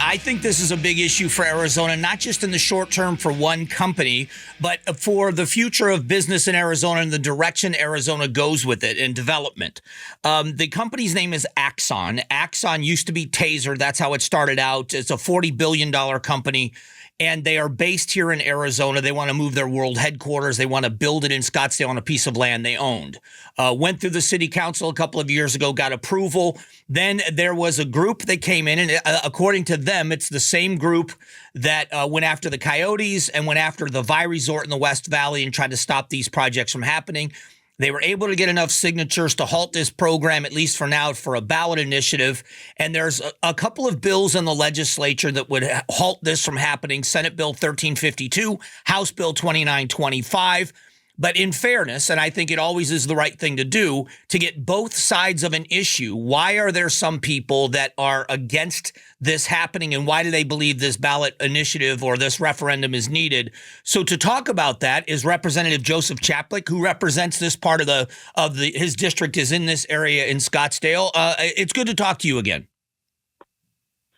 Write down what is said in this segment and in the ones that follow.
I think this is a big issue for Arizona, not just in the short term for one company, but for the future of business in Arizona and the direction Arizona goes with it in development. The company's name is Axon. Axon used to be Taser. That's how it started out. It's a $40 billion company, and they are based here in Arizona. They want to move their world headquarters. They want to build it in Scottsdale on a piece of land they owned. Went through the city council a couple of years ago, got approval. Then there was a group that came in, and according to them, it's the same group that went after the Coyotes and went after the Vi Resort in the West Valley and tried to stop these projects from happening. They were able to get enough signatures to halt this program, at least for now, for a ballot initiative. And there's a couple of bills in the legislature that would halt this from happening. Senate Bill 1352, House Bill 2925. But in fairness, and I think it always is the right thing to do, to get both sides of an issue, why are there some people that are against this happening, and why do they believe this ballot initiative or this referendum is needed? So to talk about that is Representative Joseph Chaplik, who represents this part of his district is in this area in Scottsdale. It's good to talk to you again.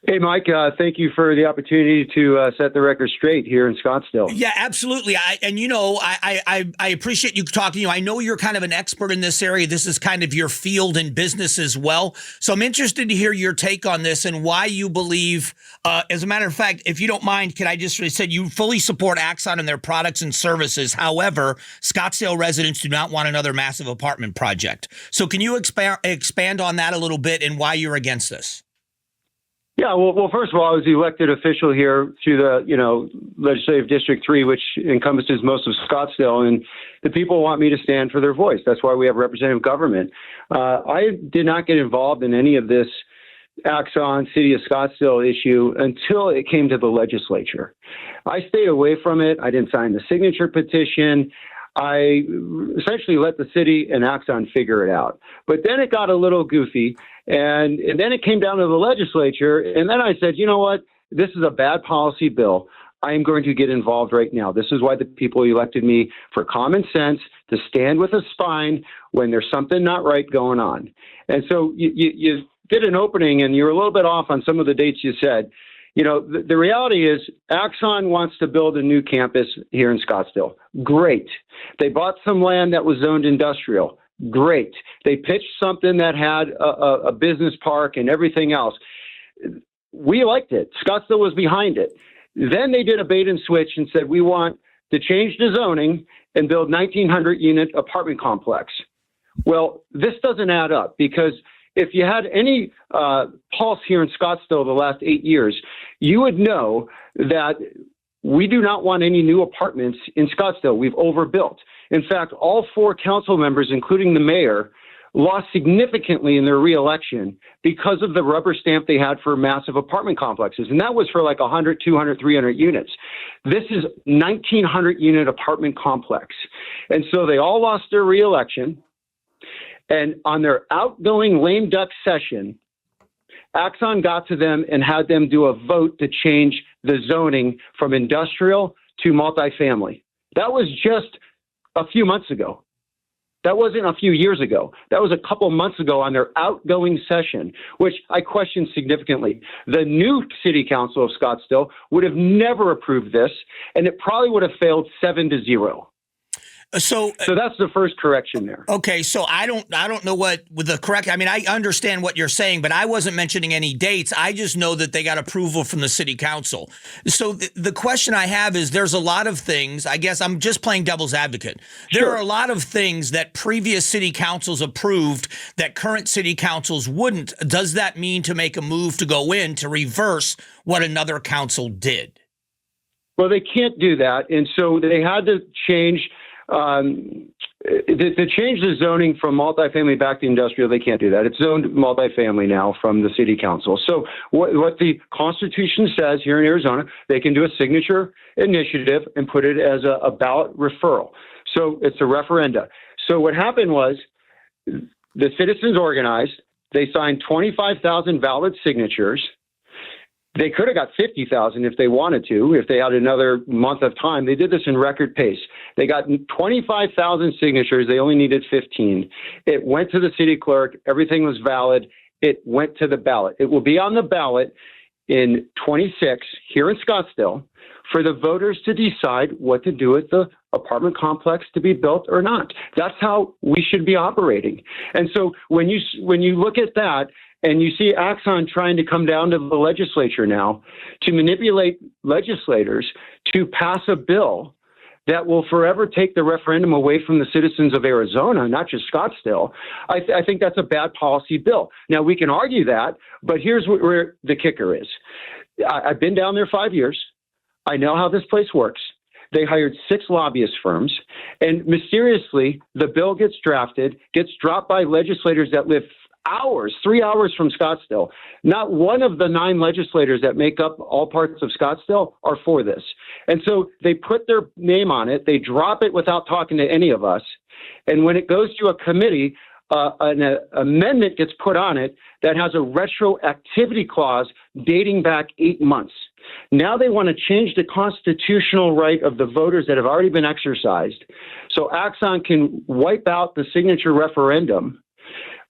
Hey, Mike, thank you for the opportunity to set the record straight here in Scottsdale. Yeah, absolutely. I appreciate you talking to you. I know you're kind of an expert in this area. This is kind of your field in business as well. So I'm interested to hear your take on this and why you believe, as a matter of fact, if you don't mind, can I just say you fully support Axon and their products and services. However, Scottsdale residents do not want another massive apartment project. So can you expand on that a little bit and why you're against this? Yeah, well, first of all, I was the elected official here through the, Legislative District 3, which encompasses most of Scottsdale, and the people want me to stand for their voice. That's why we have representative government. I did not get involved in any of this Axon City of Scottsdale issue until it came to the legislature. I stayed away from it. I didn't sign the signature petition. I essentially let the city and Axon figure it out. But then it got a little goofy, and then it came down to the legislature, and then I said, you know what? This is a bad policy bill. I am going to get involved right now. This is why the people elected me, for common sense, to stand with a spine when there's something not right going on. And so you did an opening, and you were a little bit off on some of the dates you said. The reality is Axon wants to build a new campus here in Scottsdale. Great. They bought some land that was zoned industrial. Great. They pitched something that had a business park and everything else. We liked it. Scottsdale was behind it. Then they did a bait and switch and said, we want to change the zoning and build 1,900 unit apartment complex. Well, this doesn't add up, because if you had any pulse here in Scottsdale the last 8 years, you would know that we do not want any new apartments in Scottsdale. We've overbuilt. In fact, all 4 council members, including the mayor, lost significantly in their reelection because of the rubber stamp they had for massive apartment complexes. And that was for like 100, 200, 300 units. This is 1,900 unit apartment complex. And so they all lost their reelection. And on their outgoing lame duck session, Axon got to them and had them do a vote to change the zoning from industrial to multifamily. That was just a few months ago. That wasn't a few years ago. That was a couple months ago on their outgoing session, which I question significantly. The new city council of Scottsdale would have never approved this, and it probably would have failed 7-0. So that's the first correction there. Okay, so I don't know what with the correct. I mean, I understand what you're saying, but I wasn't mentioning any dates. I just know that they got approval from the city council. So the question I have is, there's a lot of things. I guess I'm just playing devil's advocate. There are a lot of things that previous city councils approved that current city councils wouldn't. Does that mean to make a move to go in to reverse what another council did? Well, they can't do that, and so they had to change. To change the zoning from multifamily back to industrial, they can't do that. It's zoned multifamily now from the city council. So what the Constitution says here in Arizona, they can do a signature initiative and put it as a ballot referral. So it's a referenda. So what happened was the citizens organized. They signed 25,000 valid signatures. They could have got 50,000 if they wanted to, if they had another month of time. They did this in record pace. They got 25,000 signatures. They only needed 15. It went to the city clerk. Everything was valid. It went to the ballot. It will be on the ballot in 26 here in Scottsdale for the voters to decide what to do with the apartment complex to be built or not. That's how we should be operating. And so when you look at that and you see Axon trying to come down to the legislature now to manipulate legislators to pass a bill that will forever take the referendum away from the citizens of Arizona, not just Scottsdale, I think that's a bad policy bill. Now, we can argue that, but here's where the kicker is. I've been down there 5 years. I know how this place works. They hired 6 lobbyist firms, and mysteriously, the bill gets drafted, gets dropped by legislators that live 3 hours from Scottsdale. Not one of the 9 legislators that make up all parts of Scottsdale are for this. And so they put their name on it. They drop it without talking to any of us. And when it goes to a committee, an amendment gets put on it that has a retroactivity clause dating back 8 months. Now they want to change the constitutional right of the voters that have already been exercised. So Axon can wipe out the signature referendum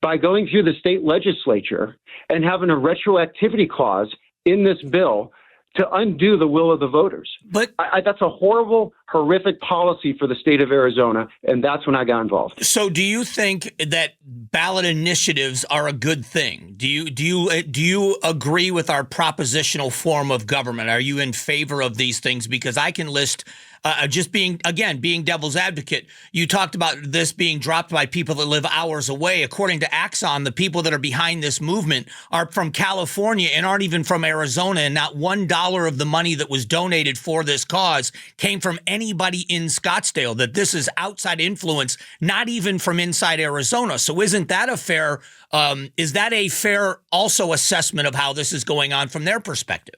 by going through the state legislature and having a retroactivity clause in this bill to undo the will of the voters. But that's a horrible, horrific policy for the state of Arizona, and that's when I got involved. So do you think that ballot initiatives are a good thing? Do you agree with our propositional form of government? Are you in favor of these things? Because I can list just being devil's advocate, you talked about this being dropped by people that live hours away. According to Axon, the people that are behind this movement are from California and aren't even from Arizona, and not $1 of the money that was donated for this cause came from anybody in Scottsdale, that this is outside influence, not even from inside Arizona. So isn't that a fair also assessment of how this is going on from their perspective?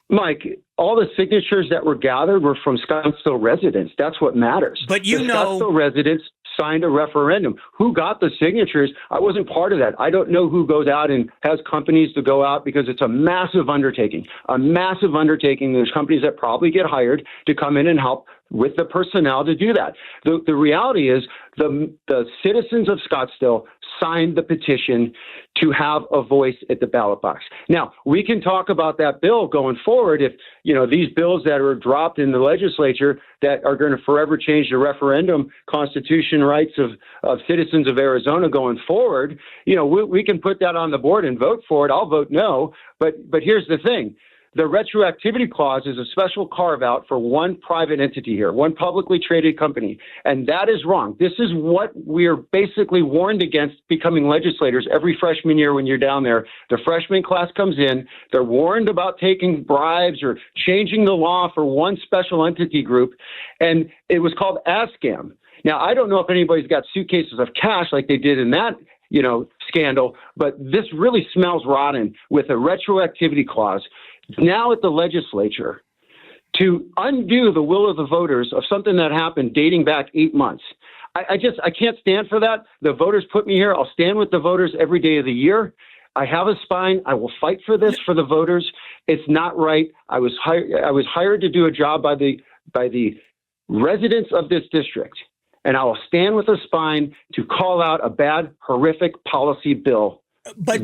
Mike, all the signatures that were gathered were from Scottsdale residents. That's what matters. But the Scottsdale residents signed a referendum. Who got the signatures? I wasn't part of that. I don't know who goes out and has companies to go out, because it's a massive undertaking. There's companies that probably get hired to come in and help with the personnel to do that. The reality is the citizens of Scottsdale signed the petition to have a voice at the ballot box. Now, we can talk about that bill going forward if, these bills that are dropped in the legislature that are going to forever change the referendum constitution rights of citizens of Arizona going forward, we can put that on the board and vote for it. I'll vote no. But here's the thing. The retroactivity clause is a special carve-out for one private entity here, one publicly traded company, and that is wrong. This is what we're basically warned against becoming legislators every freshman year when you're down there. The freshman class comes in, they're warned about taking bribes or changing the law for one special entity group, and it was called ASCAM. Now, I don't know if anybody's got suitcases of cash like they did in that scandal, but this really smells rotten with a retroactivity clause. Now at the legislature to undo the will of the voters of something that happened dating back 8 months. I can't stand for that. The voters put me here. I'll stand with the voters every day of the year. I have a spine. I will fight for this for the voters. It's not right. I was hired to do a job by the residents of this district, and I will stand with a spine to call out a bad, horrific policy bill. But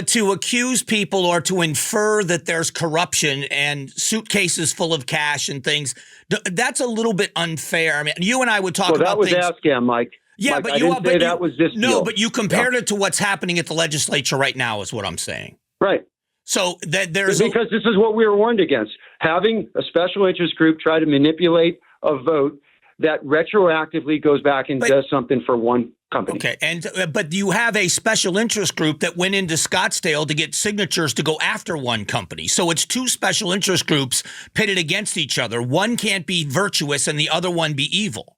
to accuse people or to infer that there's corruption and suitcases full of cash and things, that's a little bit unfair. I mean, you and I would talk about things. That was ASCAM, Mike. Yeah, Mike, that was this deal. No, but you compared it to what's happening at the legislature right now is what I'm saying. Right. So because this is what we were warned against, having a special interest group try to manipulate a vote that retroactively goes back and does something for one company. Okay, but you have a special interest group that went into Scottsdale to get signatures to go after one company. So it's two special interest groups pitted against each other. One can't be virtuous and the other one be evil.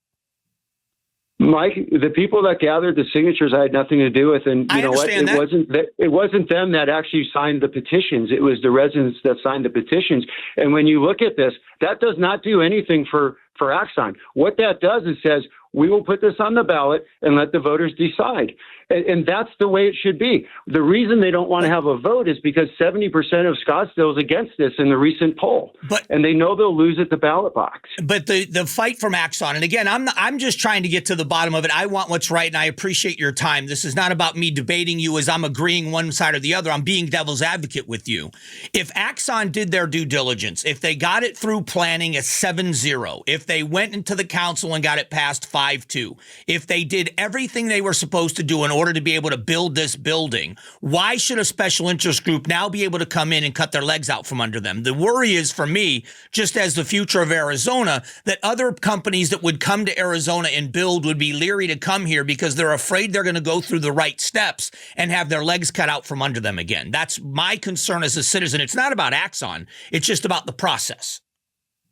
Mike, the people that gathered the signatures I had nothing to do with, and it wasn't them that actually signed the petitions. It was the residents that signed the petitions. And when you look at this, that does not do anything for Axon. What that does is says, we will put this on the ballot and let the voters decide. And that's the way it should be. The reason they don't want to have a vote is because 70% of Scottsdale is against this in the recent poll. And they know they'll lose at the ballot box. But the fight from Axon, and again, I'm just trying to get to the bottom of it. I want what's right, and I appreciate your time. This is not about me debating you as I'm agreeing one side or the other. I'm being devil's advocate with you. If Axon did their due diligence, if they got it through planning a 7-0, if they went into the council and got it passed 5-2, if they did everything they were supposed to do in order to be able to build this building, why should a special interest group now be able to come in and cut their legs out from under them? The worry is, for me, just as the future of Arizona, that other companies that would come to Arizona and build would be leery to come here because they're afraid they're going to go through the right steps and have their legs cut out from under them again. That's my concern as a citizen. It's not about Axon. It's just about the process.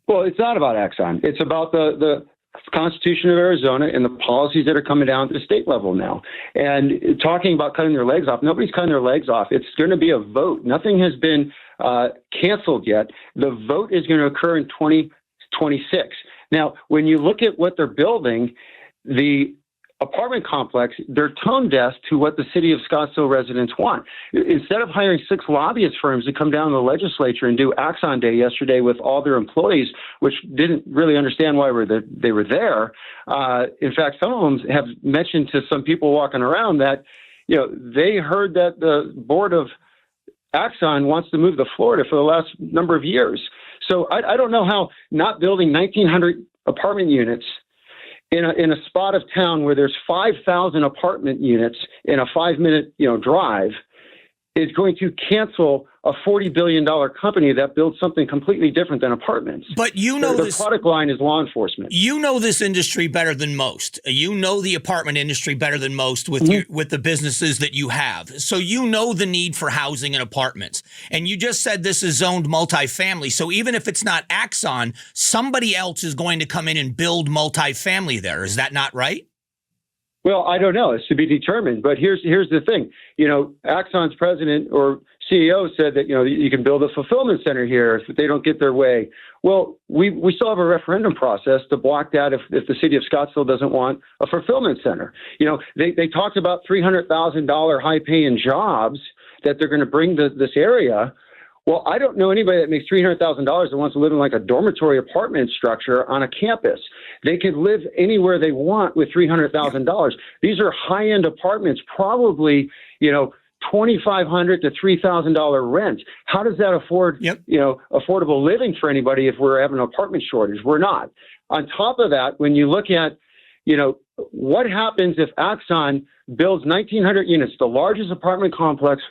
Well, it's not about Axon. It's about the Constitution of Arizona and the policies that are coming down to the state level now. And talking about cutting their legs off, nobody's cutting their legs off. It's going to be a vote. Nothing has been canceled yet. The vote is going to occur in 2026. Now, when you look at what they're building, the apartment complex, they're tone deaf to what the city of Scottsdale residents want. Instead of hiring 6 lobbyist firms to come down to the legislature and do Axon Day yesterday with all their employees, which didn't really understand why they were there. In fact, some of them have mentioned to some people walking around that, they heard that the board of Axon wants to move to Florida for the last number of years. So I don't know how not building 1,900 apartment units in a spot of town where there's 5,000 apartment units in a 5-minute drive is going to cancel a $40 billion company that builds something completely different than apartments. But the product line is law enforcement. You know this industry better than most. You know the apartment industry better than most with the businesses that you have. So you know the need for housing and apartments. And you just said this is zoned multifamily. So even if it's not Axon, somebody else is going to come in and build multifamily there. Is that not right? Well, I don't know. It's to be determined. But here's the thing. Axon's president or CEO said that, you can build a fulfillment center here if they don't get their way. Well, we still have a referendum process to block that if the city of Scottsdale doesn't want a fulfillment center. They talked about $300,000 high-paying jobs that they're going to bring to this area. Well, I don't know anybody that makes $300,000 that wants to live in like a dormitory apartment structure on a campus. They could live anywhere they want with $300,000. These are high-end apartments, probably, $2,500 to $3,000 rent. How does that afford, affordable living for anybody if we're having an apartment shortage? We're not. On top of that, when you look at, what happens if Axon builds 1,900 units, the largest apartment complex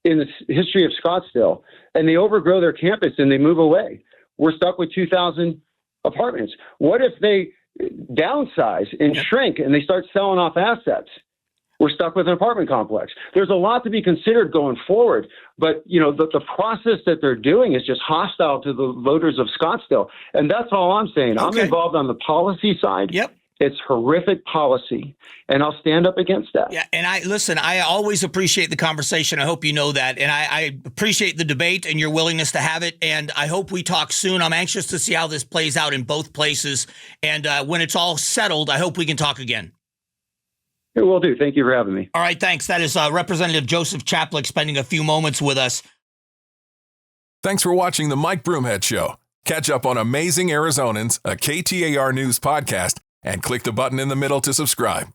in the history of Scottsdale, and they overgrow their campus and they move away? We're stuck with 2,000 apartments. What if they downsize and shrink and they start selling off assets? We're stuck with an apartment complex. There's a lot to be considered going forward, but the process that they're doing is just hostile to the voters of Scottsdale, and that's all I'm saying. Okay. I'm involved on the policy side. Yep. It's horrific policy, and I'll stand up against that. Yeah, and I always appreciate the conversation. I hope you know that, and I appreciate the debate and your willingness to have it, and I hope we talk soon. I'm anxious to see how this plays out in both places, and when it's all settled, I hope we can talk again. It will do. Thank you for having me. All right, thanks. That is Representative Joseph Chaplik spending a few moments with us. Thanks for watching the Mike Broomhead Show. Catch up on Amazing Arizonans, a KTAR News podcast, and click the button in the middle to subscribe.